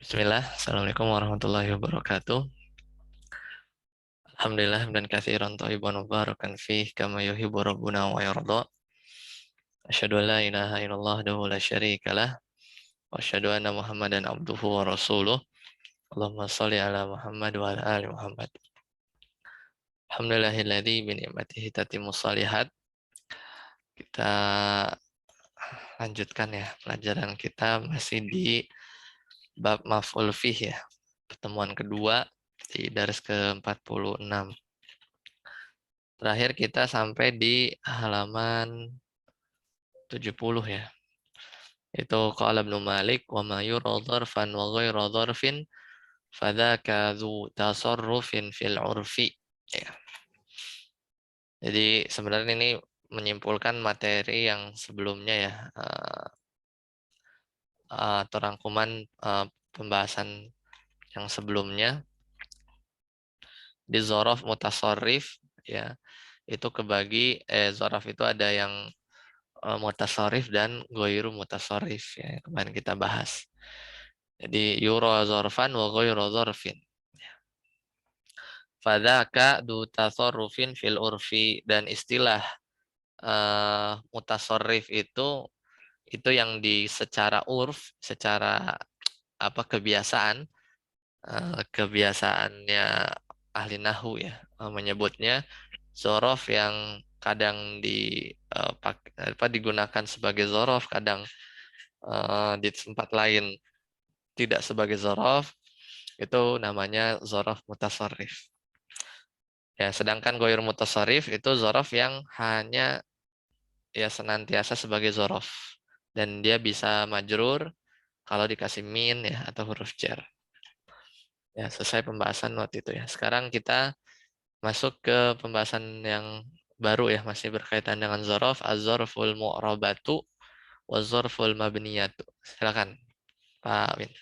Bismillah, Assalamualaikum warahmatullahi wabarakatuh. Alhamdulillah dan katsiran thayyiban mubarakan fih kama yuhibbu rabbuna wa yarda. Asyhadu an la ilaha illallah wahdahu la syarikalah wa asyhadu anna Muhammadan abduhu wa rasuluh. Allahumma shalli ala Muhammad wa ala ali Muhammad. Alhamdulillahilladzi bi ni'matihi tatimmus shalihat. Kita lanjutkan ya pelajaran kita masih di bab maf'ul fih ya. Pertemuan kedua di baris ke-46. Terakhir kita sampai di halaman 70 ya. Itu qala Ibnu Malik wa ma yura dzarfan wa ghairu dzarfin fadzaka dzu tasarrufin fil urfi. Ya. Jadi sebenarnya ini menyimpulkan materi yang sebelumnya ya, atau rangkuman pembahasan yang sebelumnya di dzaraf mutasarrif ya. Itu kebagi dzaraf itu ada yang mutasarrif dan ghairu mutasarrif ya, kemarin kita bahas. Jadi yura dzarfan wa ghairu dzarfin. Fadzaka du tasarrufin fil urfi, dan istilah mutasarrif itu yang di secara urf, secara apa kebiasaan, kebiasaannya ahli nahwu ya, menyebutnya zorof yang kadang digunakan sebagai zorof, kadang di tempat lain tidak sebagai zorof, itu namanya zorof mutasarrif. Ya, sedangkan goir mutasarrif itu zorof yang hanya ya senantiasa sebagai zorof, dan dia bisa majrur kalau dikasih min ya atau huruf jar. Ya, selesai pembahasan waktu itu ya. Sekarang kita masuk ke pembahasan yang baru ya, masih berkaitan dengan zorof, az-zorful mu'rabatu wa zorful mabniyatu. Silakan Pak Win.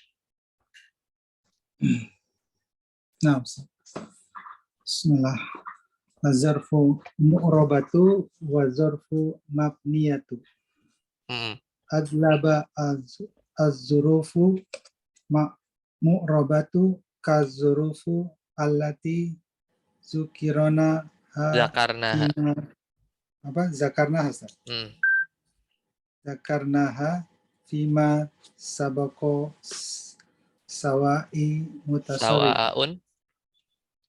Nah, bismillah. Wazarfu mu'rabatu wa zarfu mabniyatu. Adlaba az-zurufu mu'rabatu kazurufu allati zukirona Zakarnaha. Zakarnaha. Zakarnaha fima sabako sawa'i mutasarrif.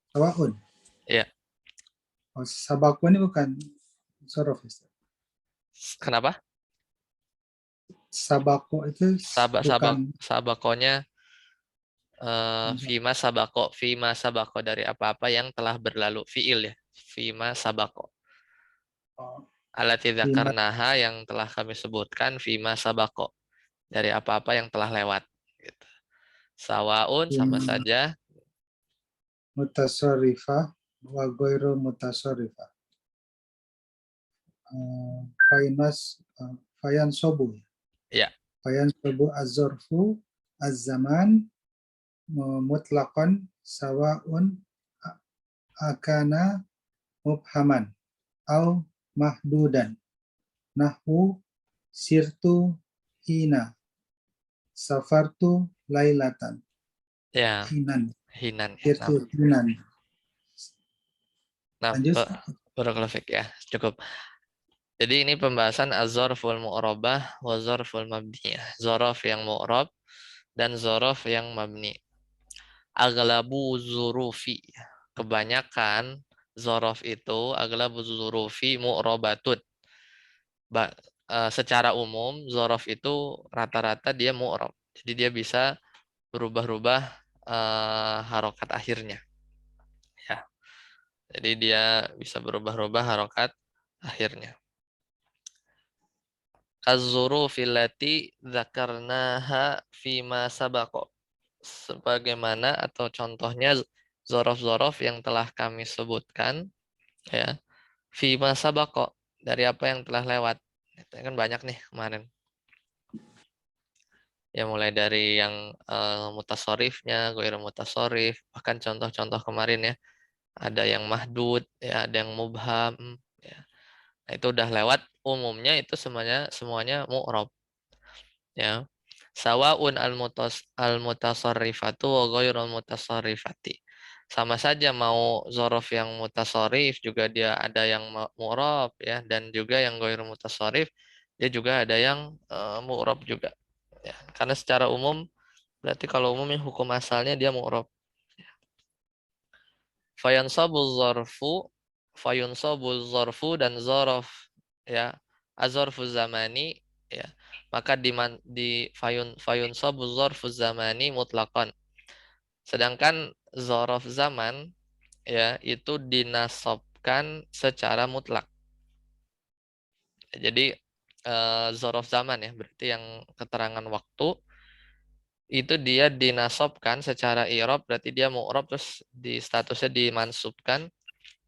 Sawaun. Ya. Oh, sabako ini bukan sorof. Kenapa? Sabako itu bukan sabakonya fima sabako dari apa-apa yang telah berlalu, fiil ya. Fima sabako. Alati dzakarnaha yang telah kami sebutkan, fima sabako dari apa-apa yang telah lewat gitu. Sawaun sama saja. Mutasarrifah wa ghairu mutasarrifah. Fayan sobu. Ya. Fayan sobu az-zarfu az-zaman mutlaqan sawaun akana mubhaman au mahdudan. Nahwu sirtu hina safartu lailatan. Ya. Hinan. Sirtu hinan. Nah, barakallahu ya, cukup. Jadi ini pembahasan az-zarful mu'rabah wa zarful mabniyah. Zorof yang mu'rab dan zorof yang mabni. Aglabu zurufi. Kebanyakan zorof itu, aglabu zurufi mu'rabatun. Secara umum, zorof itu rata-rata dia mu'rab. Jadi dia bisa berubah-ubah harokat akhirnya. Ya. Jadi dia bisa berubah-ubah harokat akhirnya. Az-zurufil lati dzakarnaha fima sabaqo. Sebagaimana atau contohnya zorof-zorof yang telah kami sebutkan ya, fima sabaqo, dari apa yang telah lewat. Itu kan banyak nih kemarin. Ya mulai dari yang mutasarrifnya, ghairu mutasarrif, bahkan contoh-contoh kemarin ya. Ada yang mahdud, ya, ada yang mubham, ya. Nah, itu udah lewat, umumnya itu semuanya mu'rab. Ya. Sawaun al-mutasarrifatu wa ghairul mutasarrifati. Sama saja mau zorof yang mutasarrif juga dia ada yang mu'rab ya, dan juga yang ghairul mutasarrif dia juga ada yang mu'rab juga. Ya, karena secara umum berarti kalau umumnya hukum asalnya dia mu'rab. Fayunsabu zarfu dan zorof ya, azorfu zamani ya, maka di fayunsabu zarfu zamani mutlakon, sedangkan zorof zaman ya itu dinasobkan secara mutlak. Jadi zorof zaman ya berarti yang keterangan waktu itu dia dinasobkan secara i'rab, berarti dia mu'rab, terus di statusnya dimansubkan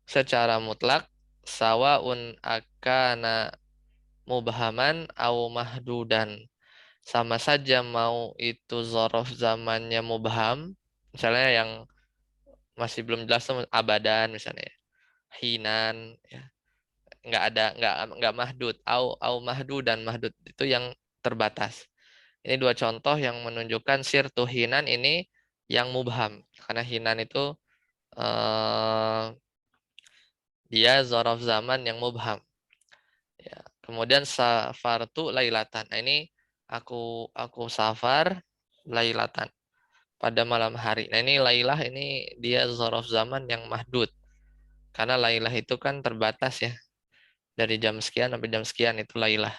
secara mutlak, sawaun akana mubhaman au mahdudan. Sama saja mau itu zorof zamannya mubham, misalnya yang masih belum jelas tuh abadan misalnya ya, hinan ya, nggak mahdud, au mahdud dan mahdud itu yang terbatas. Ini dua contoh yang menunjukkan sirtu hinan ini yang mubham, karena hinan itu dia zorof zaman yang mubham. Ya. Kemudian safartu lailatan. Nah, ini aku safar lailatan pada malam hari. Nah, ini lailah ini dia zorof zaman yang mahdud. Karena lailah itu kan terbatas ya. Dari jam sekian sampai jam sekian itu lailah.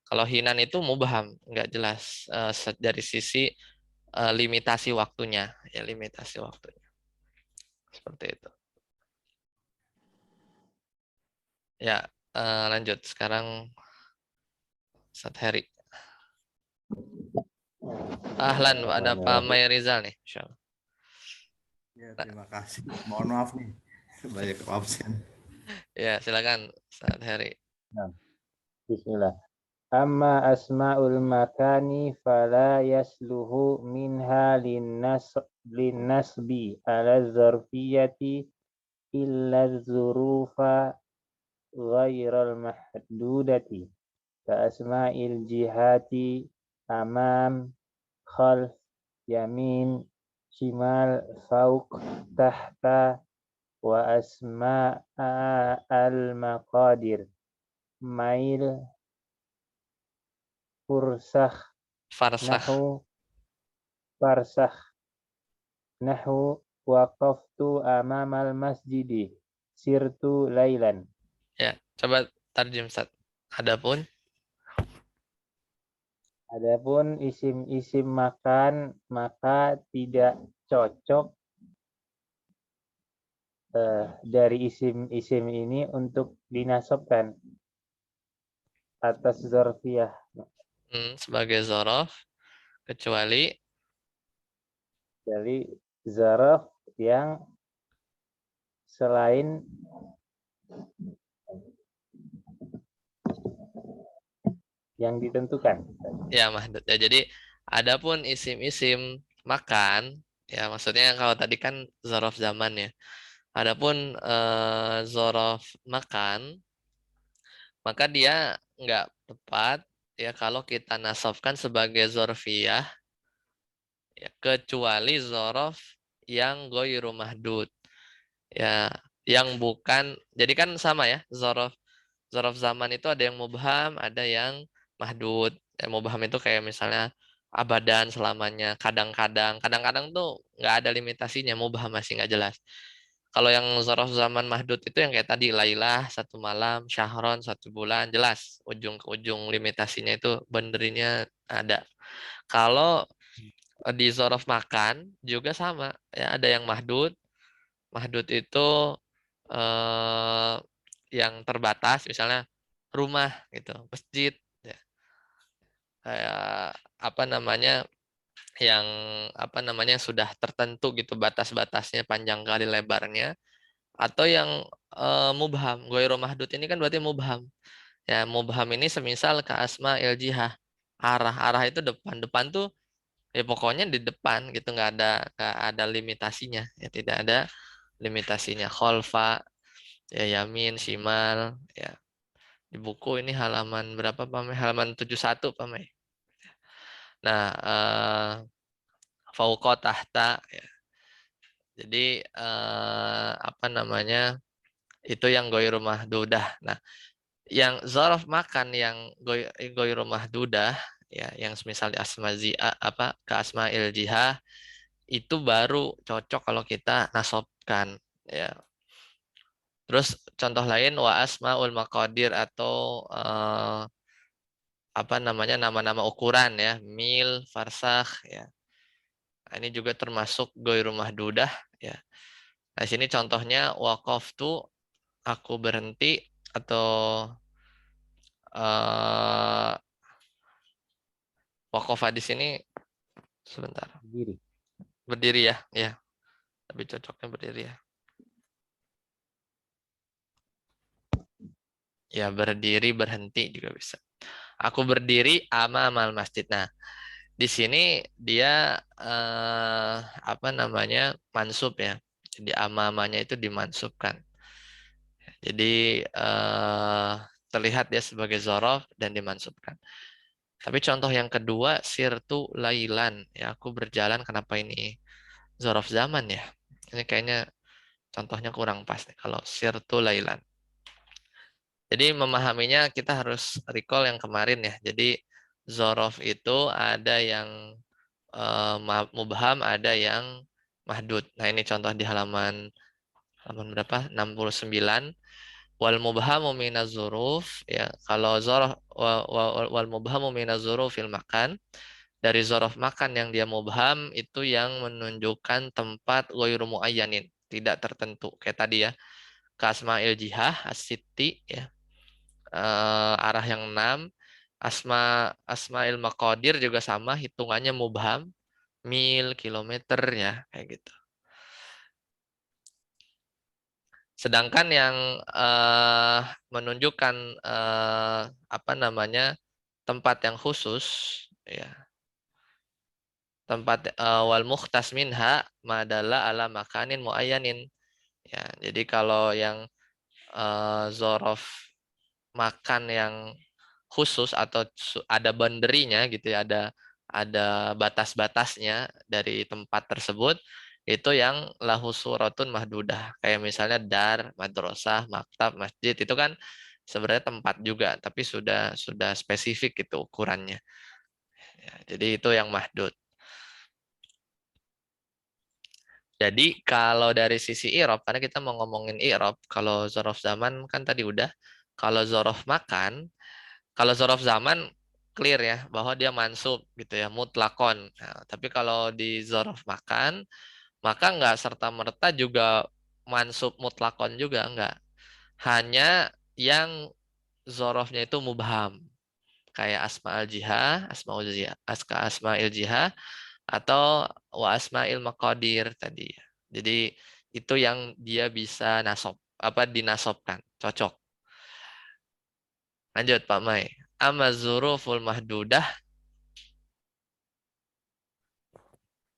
Kalau hinan itu mubham, nggak jelas dari sisi limitasi waktunya, ya limitasi waktunya. Seperti itu. Ya, lanjut. Sekarang Ustadz Heri. Ahlan, ada Pak Bismillahirrahmanirrahim. May Rizal nih. Insyaallah. Ya, terima kasih. Mohon maaf nih, banyak absen. Ya, silakan Ustadz Heri. Nah, Bismillah. Amma asma'ul makani fala yasluhu minha linnasbi ala zarfiyati illa zurufa ghairal mahdudati ka asma'il jihati amam khalf yamin shimal fauq tahta wa asma'a al-maqadir mail fursakh Farsakh. nahu farsakh nahu waqaftu amamal masjidi sirtu lailan. Ya, coba tarjim Ustaz. Adapun Adapun isim-isim makan maka tidak cocok dari isim-isim ini untuk dinasabkan atas zarfiyah. sebagai zorof kecuali Jadi zaraf yang selain yang ditentukan. ya mahdud. Ya, jadi adapun isim-isim makan, ya maksudnya kalau tadi kan zorof zaman ya. Adapun zorof makan, maka dia nggak tepat ya kalau kita nasabkan sebagai zorfiyah ya, kecuali zorof yang goiru mahdud. Ya, yang bukan, jadi kan sama ya, zorof zaman itu ada yang mubham, ada yang mahdud. Ya, mubham itu kayak misalnya abadan selamanya, kadang-kadang tuh nggak ada limitasinya, mubham masih nggak jelas. Kalau yang zorof zaman mahdud itu yang kayak tadi, lailah, satu malam, syahron, satu bulan, jelas. Ujung ke ujung limitasinya itu benderinya ada. Kalau di zorof makan juga sama, ya ada yang mahdud. Mahdud itu eh, yang terbatas, misalnya rumah gitu, masjid, ya. Kayak apa namanya, yang apa namanya sudah tertentu gitu batas-batasnya, panjang kali lebarnya, atau yang mubham. Ghairu mahdud ini kan berarti mubham. Ya, mubham ini semisal ke asma jihah. Arah itu depan. Depan tuh ya pokoknya di depan gitu, nggak ada limitasinya. Ya tidak ada limitasinya. Kholfa, ya yamin, shimal, ya. Di buku ini halaman berapa Pak Mei? Halaman 71 Pak Mei. Nah, fauqa tahta ya. Jadi apa namanya? Itu yang ghairu mahdudah. Nah, yang zorof makan yang ghairu mahdudah ya, yang semisal di asma apa ke asmail jihah itu baru cocok kalau kita nasobkan ya. Terus contoh lain wa asmaul maqadir atau apa namanya nama-nama ukuran ya, mil, farsakh ya. Nah, ini juga termasuk ghairu mahdudah ya. Nah, sini contohnya waqaftu, aku berhenti, atau waqafa di sini sebentar. Berdiri. Berdiri ya, ya. Lebih cocoknya berdiri ya. Ya, berdiri, berhenti juga bisa. Aku berdiri amal masjid. Nah, di sini dia apa namanya? Mansub ya. Jadi amamanya itu dimansubkan. Jadi terlihat dia sebagai zorof dan dimansubkan. Tapi contoh yang kedua, sirtu lailan. Ya, aku berjalan, kenapa ini zorof zaman ya? Ini kayaknya contohnya kurang pas nih kalau sirtu lailan. Jadi memahaminya kita harus recall yang kemarin ya. Jadi zorof itu ada yang mubham, ada yang mahdud. Nah, ini contoh di halaman berapa? 69. Wal mubhamu minaz zuruf ya. Kalau zorof wal mubhamu minaz zurufil makan, dari zorof makan yang dia mubham itu yang menunjukkan tempat ghairu muayyanin, tidak tertentu. Kayak tadi ya. Kasma'il jihah as-sitti ya. Arah yang 6. Asma'il maqadir juga sama, hitungannya mubham, mil, kilometer ya, kayak gitu. Sedangkan yang menunjukkan apa namanya tempat yang khusus ya, tempat wal mukhtas minha madalla ala makanin muayyanin ya. Jadi kalau yang zorof makan yang khusus atau ada boundary-nya gitu ya, ada batas-batasnya dari tempat tersebut, itu yang lahu suratun mahdudah. Kayak misalnya dar, madrasah, maktab, masjid, itu kan sebenarnya tempat juga, tapi sudah spesifik gitu ukurannya. Ya, jadi itu yang mahdud. Jadi kalau dari sisi i'rab, karena kita mau ngomongin i'rab, kalau zorof zaman kan tadi udah. Kalau zorof makan, kalau zorof zaman clear ya bahwa dia mansub gitu ya, mutlakon. Nah, tapi kalau di zorof makan, maka nggak serta merta juga mansub mutlakon juga enggak. Hanya yang zorofnya itu mubham, kayak asma'ul jihah, asma'il jihah, atau wa asma'il maqadir tadi. Jadi itu yang dia bisa nasob, apa dinasobkan, cocok. Lanjut Pak Mai. Amma zuruful mahdudah.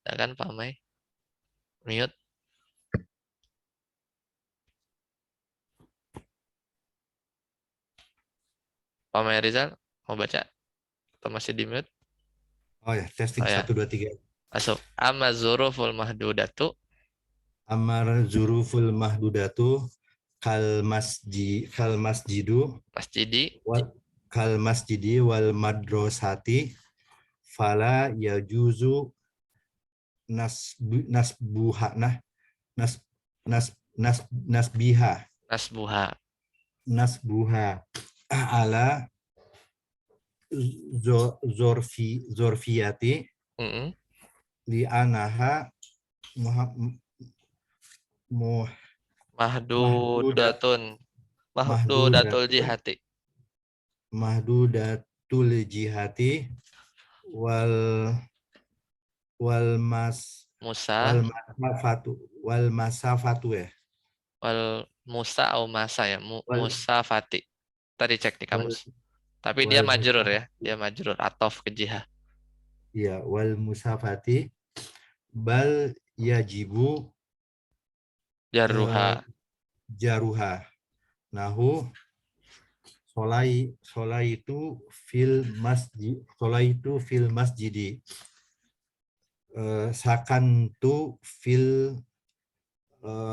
Ya kan Pak Mai? Mute. Pak Mai Rizal, mau baca? Atau masih di mute? Oh ya, testing Oh ya, 1 2 3. masuk. Amma zuruful mahdudatu. Amar zuruful mahdudatu kal masjidu Masjidi. kal masjidi wal madrasati fala yajuzu nasbuha nas nas nas nasbiha Nasbuha. nasbuha ala zorfiyati Mm-mm. li anaha mahdudat Mahdudatun. Mahdudatul mahdudatun jihati. mahdudatul jihati wal wal mas Musa. wal masafatu ya Wal Musa au Masa ya. wal Musa Fati. Tadi cek di wal kamus. Tapi dia wal majrur ya. musafati Dia majrur. Atof ke jihah. ya wal musafati bal yajibu Jarruha. jaruha nahu Solaitu fil masjidi. Sakantu fil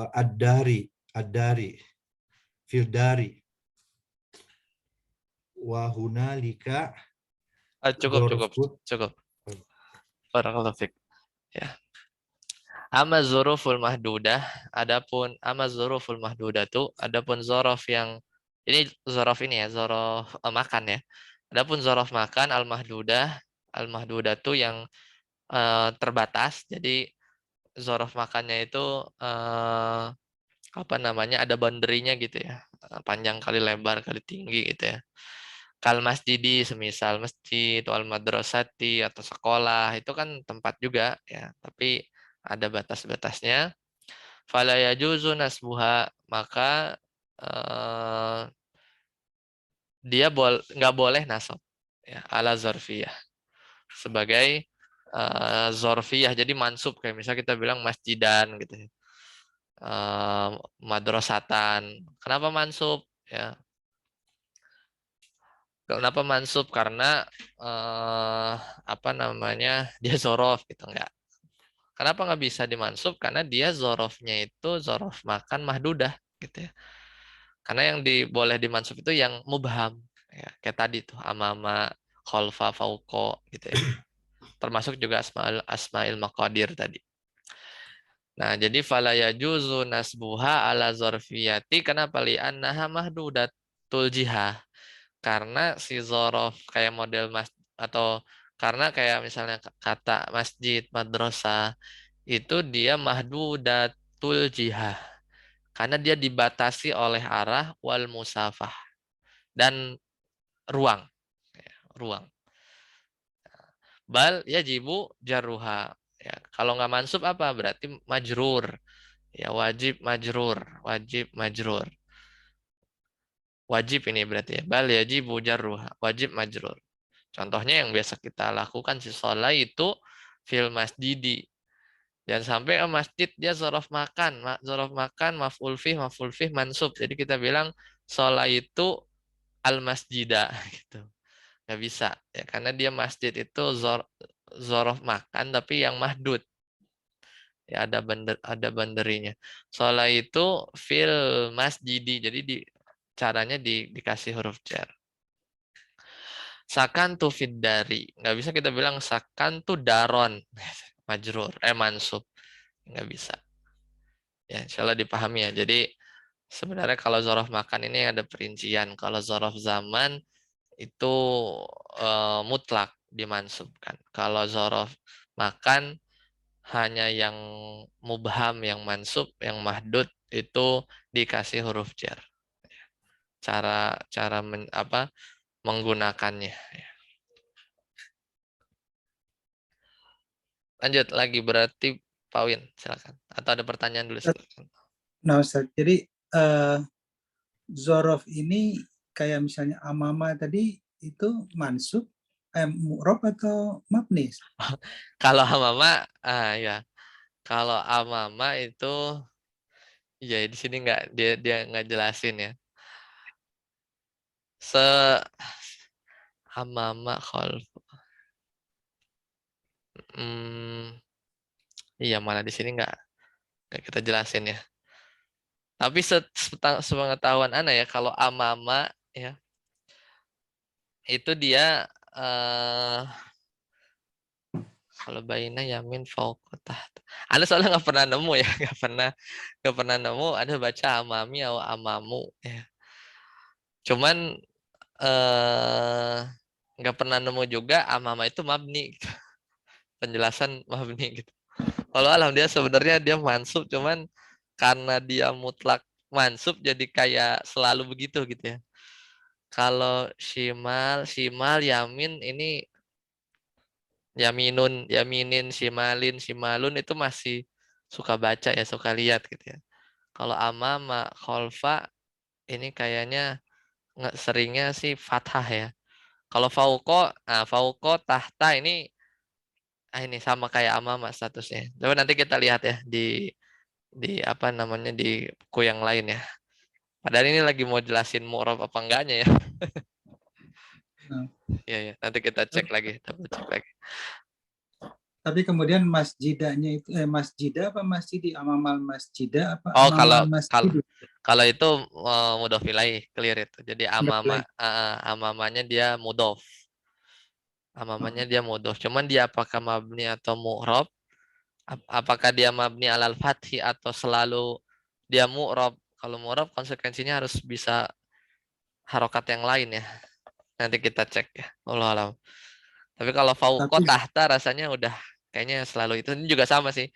ad-dari fil dari. Wa hunalika Cukup. dzarfut. Barakallahu fiik. Ya. Amma dzuruful mahdudah, amma dzuruful mahdudatu, adapun zorof yang ini zorof ini ya, zorof makan ya. Adapun zorof makan al mahdudatu yang terbatas. Jadi zorof makannya itu apa namanya, ada boundary-nya gitu ya. Panjang kali lebar kali tinggi gitu ya. Kal masjidi, semisal masjid, wal madrasati atau sekolah, itu kan tempat juga ya, tapi ada batas-batasnya. Fala yajuzu nasbuha, maka dia nggak boleh nasab ya, ala zarfiyah sebagai zorfiyah, jadi mansub, kayak misalnya kita bilang masjidan gitu ya. Madrasatan. Kenapa mansub ya? Kenapa mansub? Karena apa namanya, dia zorof gitu, enggak. Kenapa nggak bisa dimansub? Karena dia zorofnya itu zorof makan mahdudah gitu ya. Karena yang boleh dimansub itu yang mubham ya. Kayak tadi tuh amama, kholfa, fauko gitu ya. Termasuk juga asmail maqadir tadi. Nah, jadi fala yajuzu nasbuha ala zorfiyati, kenapa li'annaha mahdudatul jihah. Karena si zorof kayak model atau karena kayak misalnya kata masjid, madrasah, itu dia mahdudatul jihah. Karena dia dibatasi oleh arah wal musafah dan ruang. Ruang. Bal yajibu jarruha. Ya, kalau nggak mansub apa? Berarti majrur. Ya, wajib majrur. Wajib majrur. Wajib ini berarti ya. Bal yajibu jarruha. Wajib majrur. Contohnya yang biasa kita lakukan si sholat itu fil masjidi. Dan sampai ke masjid dia zorof makan. Zorof makan, maf'ul fih mansub. Jadi kita bilang sholat itu al masjidah gitu. Nggak bisa ya, karena dia masjid itu zorof makan tapi yang mahdud ya, ada banderinya. Sholat itu fil masjidi, jadi caranya dikasih huruf jar. Sakan tu fid dari, nggak bisa kita bilang sakan tu daron majrur mansub, nggak bisa ya. Insya Allah dipahami ya. Jadi sebenarnya kalau zorof makan ini ada perincian. Kalau zorof zaman itu mutlak dimansubkan. Kalau zorof makan hanya yang mubham, yang mansub, yang mahdud itu dikasih huruf jar. Cara cara menggunakannya. Lanjut lagi berarti Pak Win, silakan. Atau ada pertanyaan dulu, silakan. Nah, Ustaz, jadi zorof ini kayak misalnya amama tadi itu mansub, mu'rob atau mabni? Kalau amama, ya. Kalau amama itu, ya di sini dia nggak jelasin ya. Amama khalf. Iya, malah di sini nggak kita jelasin ya. Tapi sepengetahuan Ana ya, kalau amama ya itu dia kalau baina yamin fauqah. Ana soalnya nggak pernah nemu ya, nggak pernah nemu ada baca amami atau amamu ya. Cuman nggak pernah nemu juga amama itu mabni. Penjelasan mabni gitu. Kalau alhamdulillah sebenarnya dia mansub, cuman karena dia mutlak mansub jadi kayak selalu begitu gitu ya. Kalau shimal, yamin ini yaminin, shimalun itu masih suka baca ya, suka lihat gitu ya. Kalau amama, kholfa ini kayaknya seringnya sih fathah ya. Kalau fauko, tahta ini sama kayak amama statusnya. Coba nanti kita lihat ya di apa namanya di buku yang lain ya. Padahal ini lagi mau jelasin mu'rab apa enggaknya ya. Nah, Iya, ya. Nanti kita cek lagi, double cek lagi. tapi kemudian masjidanya itu masjidah apa masjidi? Amamal masjidah apa Oh, amamal kalau masjidi? kalau itu mudhof ilaih, clear itu. Jadi Udah mulai. amamanya dia mudhof. Amamanya dia mudhof. Cuman dia apakah mabni atau mu'rab? Apakah dia mabni alal fathi atau selalu dia mu'rab? Kalau mu'rab konsekuensinya harus bisa harokat yang lain ya. Nanti kita cek ya. Allah alam. Tapi kalau fauqa Tapi tahta rasanya udah kayaknya selalu itu. Ini juga sama sih.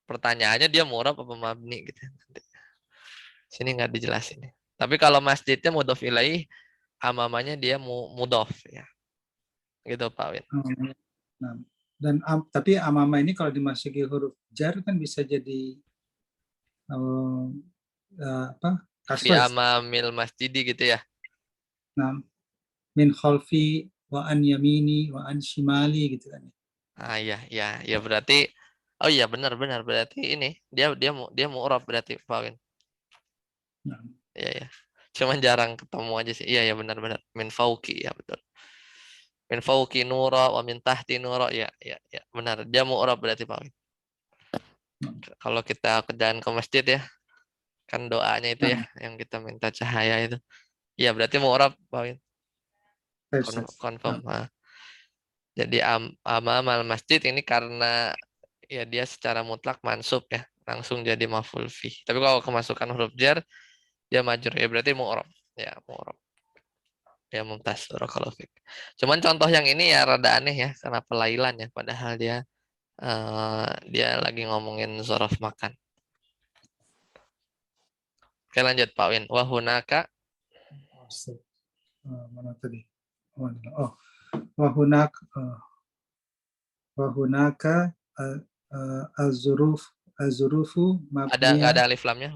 Pertanyaannya dia mu'rab apa mabni gitu. Nanti. Sini nggak dijelasin. Tapi kalau masjidnya mudhof ilaih, amamanya dia mudhof ya. Gitu Pak Win. nah, dan tapi amama ini kalau dimasuki huruf jar kan bisa jadi apa? Fi Kasroh. amamil masjidi gitu ya. Nah, min khalfi wa an yamini wa an shimali gitu kan. Iya, ya berarti oh iya benar berarti ini dia mu'rab berarti Pak Win. Nah, Iya ya. Cuman jarang ketemu aja sih. Iya ya benar min fauqi ya betul. Min fauqi nura wa min tahti nura ya benar. Dia mu'rab berarti Pak Win. Kalau kita jalan ke masjid ya, kan doanya itu ya nah, yang kita minta cahaya itu. Iya berarti mu'rab Pak Win. Confirm. nah, Jadi amal masjid ini karena ya dia secara mutlak mansub ya, langsung jadi maf'ul fi. Tapi kalau kemasukan huruf jar dia majrur ya berarti mu'rab. Ya mu'rab. Ya mumtaz barakallahu fik. Cuman contoh yang ini ya rada aneh ya, kenapa lailan ya padahal dia lagi ngomongin zorof makan. Oke lanjut Pak Win. Wahunaka mana tadi? Oh, wahunak wahunaka azurufu ada nggak ada mabniya alif lamnya?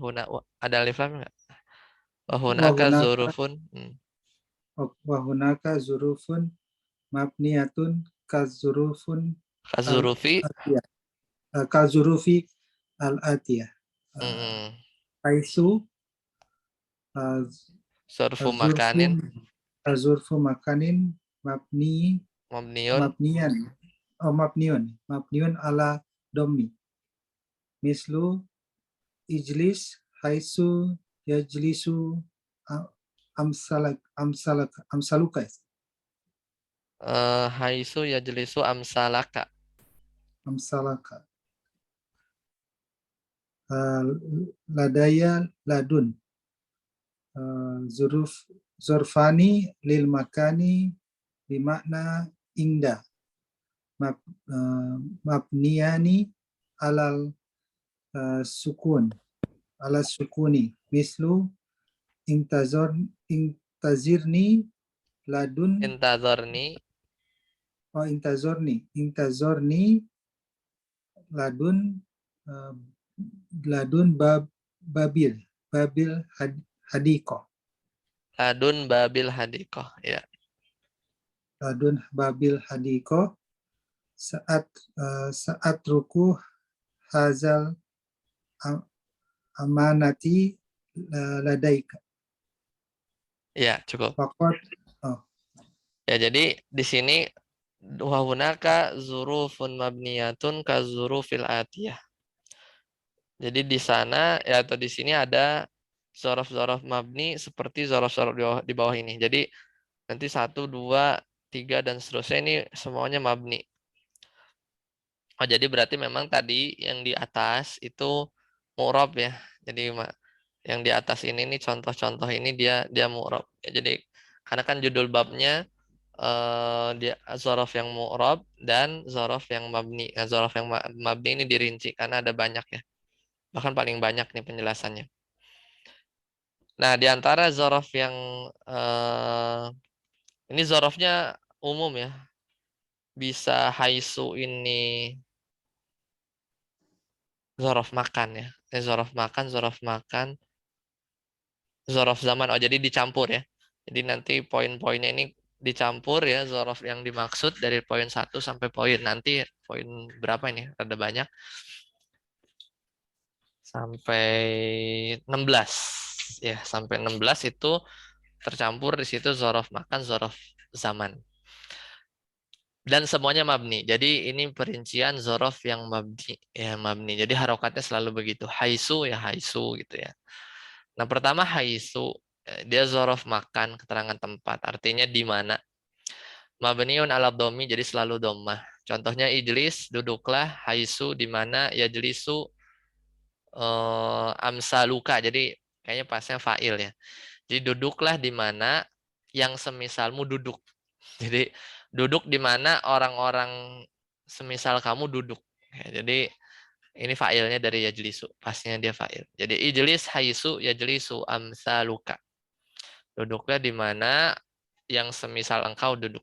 Ada alif lamnya nggak? Wahunaka wahunaka zurufun. wahunaka zurufun mabniyatun kazurufun Kazurufi. al-atiyah kazurufi al-atiyah Mm-mm. aisu Surfu azurfu makanin. azurfu makanin Mabniun. mabniyan mabniun ala domi mislu ijlis haisu yajlisu amsaluka Haisu yajlisu amsalaka. amsalaka ladaya ladun zurfani lil makani bimakna inda mabniyani alal sukun ala sukuni mislu intazirni ladun Intazorni. intazorni ladun babil hadiko Ladun babil hadikoh. Ya. ladun babil hadiko saat ruku hazal amanati ladaika Ya cukup. fakot Ya jadi di sini wahunaka zurufun mabniyatun ka zurufil atiyah. Jadi di sana ya atau di sini ada zorof-zorof mabni seperti zorof-zorof di bawah ini. Jadi nanti 1, 2, 3 dan seterusnya ini semuanya mabni. Oh jadi berarti memang tadi yang di atas itu mu'rab ya. Jadi yang di atas ini nih contoh-contoh ini dia mu'rab. Ya, jadi karena kan judul babnya dia zorof yang mu'rab dan zorof yang mabni. Nah, zorof yang mabni ini dirinci karena ada banyak ya. Bahkan paling banyak nih penjelasannya. Nah, di antara zorof yang ini zorofnya umum ya. Bisa haisu ini zorof makan ya. Ini zorof makan, zorof zaman. Oh, jadi dicampur ya. Jadi nanti poin-poinnya ini dicampur ya zorof yang dimaksud dari poin 1 sampai poin nanti poin berapa ini? Ada banyak. Sampai 16. ya sampai 16 itu tercampur di situ zorof makan, zorof zaman. Dan semuanya mabni. Jadi ini perincian zorof yang mabni, ya mabni. Jadi harokatnya selalu begitu. Haisu ya haisu gitu ya. Nah pertama haisu dia zorof makan, keterangan tempat. Artinya di mana. Mabniun ala domi jadi selalu domah. Contohnya ijlis duduklah, haisu di mana, yajlisu amsaluka. Jadi kayaknya pasnya fa'il ya. Jadi duduklah di mana yang semisalmu duduk. Jadi duduk di mana orang-orang semisal kamu duduk. Ya, jadi ini fa'ilnya dari yajlisu. Pasnya dia fa'il. Jadi ijlis haisu yajlisu amsaluka. Duduklah di mana yang semisal engkau duduk.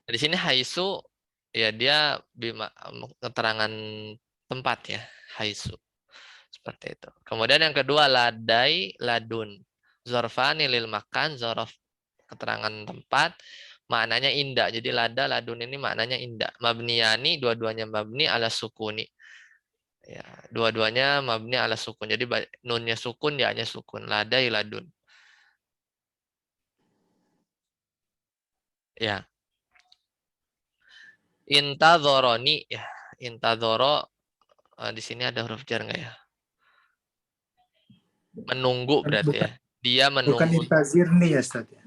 Di sini haisu ya dia keterangan tempat ya, haisu. Seperti itu. Kemudian yang kedua ladai ladun. Zorfani lil makan, zorof keterangan tempat, maknanya indah. Jadi lada ladun ini maknanya indah. Mabniyani dua-duanya mabni ala sukuni. Ya, dua-duanya mabni ala sukun. Jadi nunnya sukun, ya-nya sukun. Ladai ladun. Ya. Intadhoroni ya. Intadhoro di sini ada huruf jar nggak ya? Menunggu berarti ya. Bukan, Dia bukan menunggu. intazir nih ya Ustaz ya.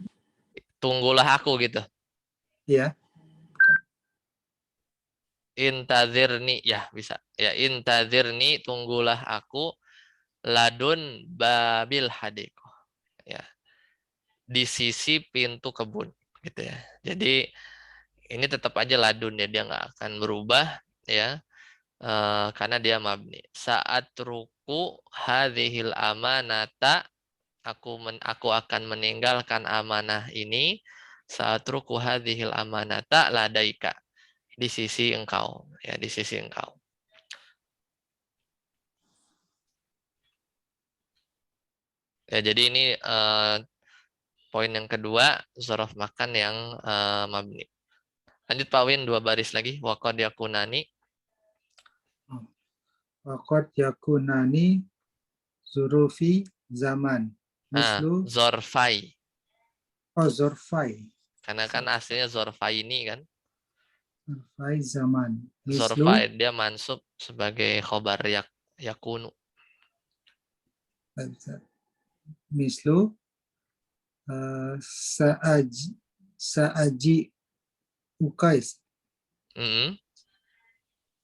Tunggulah aku gitu. Iya. Intazirni ya bisa. Ya intazirni tunggulah aku ladun babil hadiko. Ya. Di sisi pintu kebun gitu ya. Jadi ini tetap aja ladun ya, dia nggak akan berubah ya. Karena dia mabni. Saat ruku hadhil amanata aku akan meninggalkan amanah ini saat ruku hadhil amanata ladaika di sisi engkau ya, di sisi engkau. Ya, jadi ini poin yang kedua zorof makan yang mabni. Lanjut Pak Win, 2 baris lagi. Waqad yakunani. Waqad yakunani zurufi zaman. Mislu Zorfai. zorfai. Karena kan aslinya zorfaini kan. Zorfai zaman. Mislu Zorfai dia mansub sebagai khobar yakunu. mislu saaji ukais.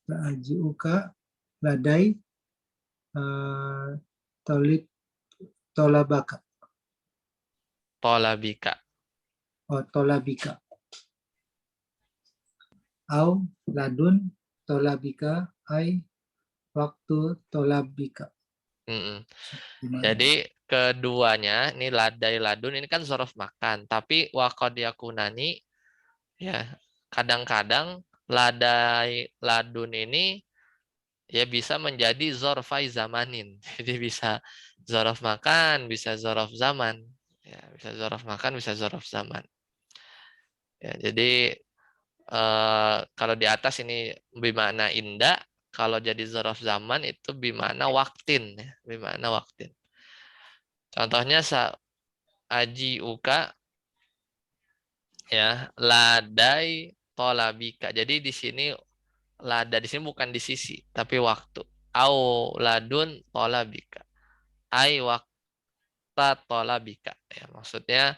Saaji uka ladai tolabaka. Tolabika. Tolabika. Au ladun tolabika ay waktu tolabika. Jadi keduanya ini ladai ladun ini kan zorof makan, tapi waqad yakunani ya kadang-kadang ladai ladun ini ya bisa menjadi zorfai zamanin. Jadi bisa zorof makan, bisa zorof zaman. Ya, bisa zorof makan, bisa zorof zaman. Ya, jadi kalau di atas ini bimana indah, kalau jadi zorof zaman itu bimana waktin, ya, bimana waktin. Contohnya aji uka ya ladai tolabika. Jadi di sini lada di sini bukan di sisi tapi waktu. Au ladun tolabika. Ai wakta tolabika. Ya, maksudnya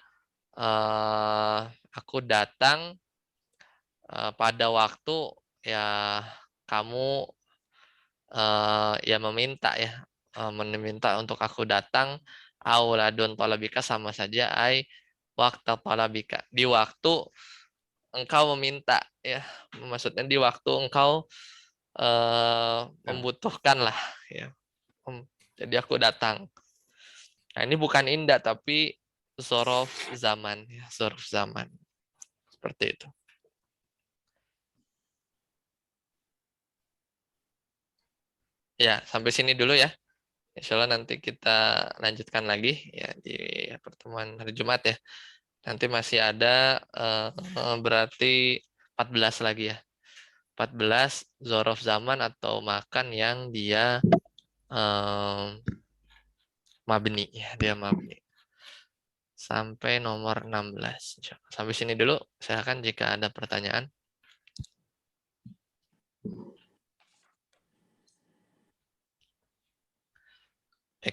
aku datang pada waktu ya kamu ya meminta ya meminta untuk aku datang. Auladun tolabika sama saja ai waktu tolabika di waktu engkau meminta ya, maksudnya di waktu engkau membutuhkan lah ya. Jadi aku datang. Nah ini bukan indah tapi zorof zaman ya, zorof zaman seperti itu. Ya sampai sini dulu ya. Insya Allah nanti kita lanjutkan lagi ya di pertemuan hari Jumat ya. Nanti masih ada berarti 14 lagi ya. 14 zorof zaman atau makan yang dia mabni ya, dia mabni. Sampai nomor 16. Sampai sini dulu, silakan jika ada pertanyaan.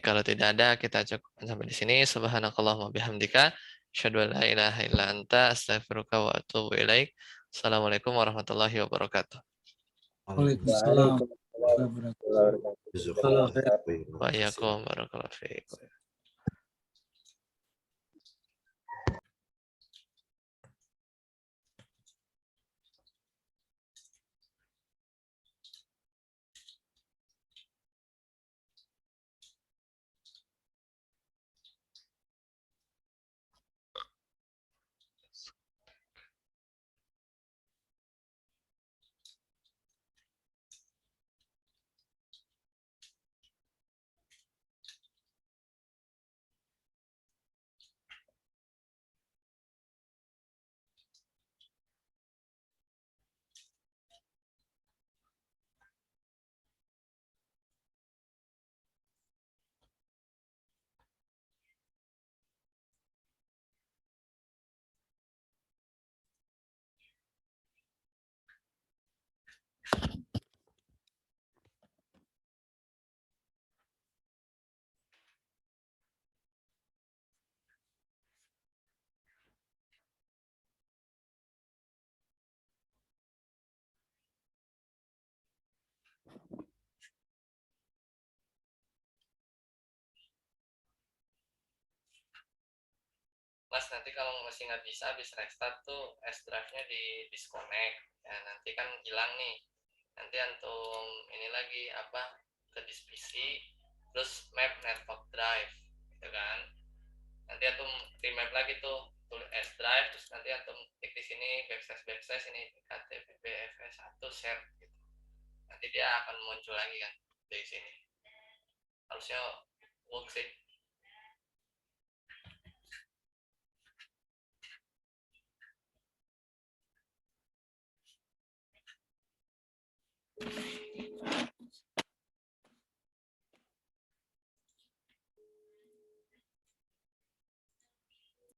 Kalau tidak ada, kita cukupkan sampai di sini. Subhanakallahumma bihamdika. Asyhadu an la ilaha illa anta, astaghfiruka wa atubu ilaik. Assalamualaikum warahmatullahi wabarakatuh. Waalaikumsalam. Jazakallah. Wa iyyakum barakallahu fiik. Mas, nanti kalau masih nggak bisa habis restart tuh S drive-nya di disconnect. Ya, nanti kan hilang nih. Nanti antum ini lagi apa ke disk PC, terus map network drive, gitu kan. Nanti antum remap lagi tuh S drive, terus nanti antum klik di sini backslash ini KTPBFS1 share gitu. Nanti dia akan muncul lagi kan dari sini. Harusnya work sih.